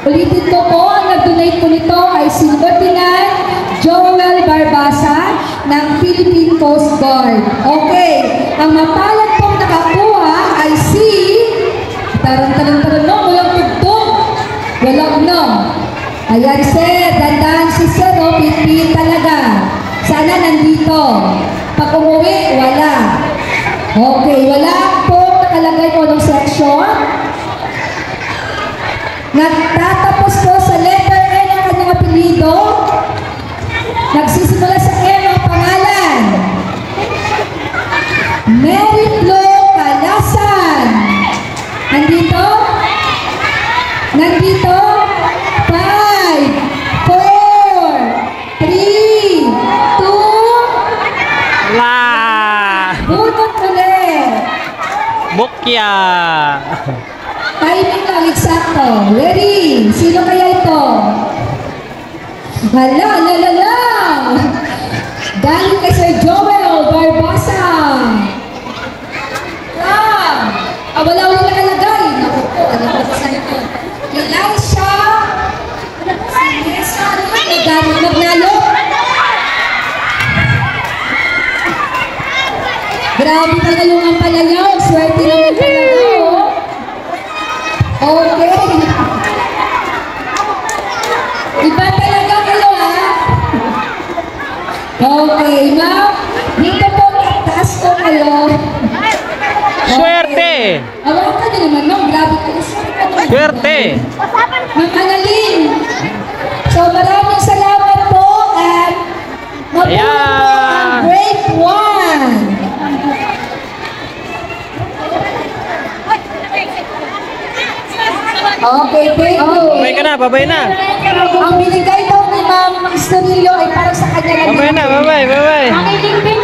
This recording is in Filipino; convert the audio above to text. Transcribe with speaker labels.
Speaker 1: Ulitin ko po, ang nag-donate po nito ay si Lieutenant Joel Barbasa ng Philippine Coast Guard. Okay, ang mapalad pong nakakuha ay si tarang-tarang-tarang walang tugtog, walang no. Ayan sir, dandan si sir, no, pipit talaga. Sana nandito. Pag umuwi, wala. Okay, wala po nakalagay po ng section. Nagtatapos po sa letter N ang kanyang apelido. Nagsisimula sa M ang pangalan. Mary Flo Calasan. Nandito? Nandito? 5, 4, 3, 2,
Speaker 2: La!
Speaker 1: bunot ulit.
Speaker 2: Bukya!
Speaker 1: Timing lang, eksakto. Ready? Sino kaya ito? Hala, lalala! Galing kay Sir Joel Barbasa. Wala ulit nakalagay. Naku po, alam ko sa ito. Elisha! Sinesa, ano ba? Nagdamag magnalo? Grabe talaga yung ang palayaw. Swerte naman talaga, oh. Okay. Iba talaga kayo, ha? Okay, ma'am. Dito po, taas ko kayo.
Speaker 2: Swerte!
Speaker 1: Awan ka din naman, ma'am. Grabe kayo.
Speaker 2: Swerte!
Speaker 1: Ma'am Annalyn. So, maraming salamat po at mabuhay ang grade 1. Okay, thank you.
Speaker 2: Babay ka na, babay na!
Speaker 1: Ang binigay daw ni Ma'am Estorillo ay parang sa kanya lang.
Speaker 2: Babay na, babay, babay!
Speaker 1: Ang ilingpin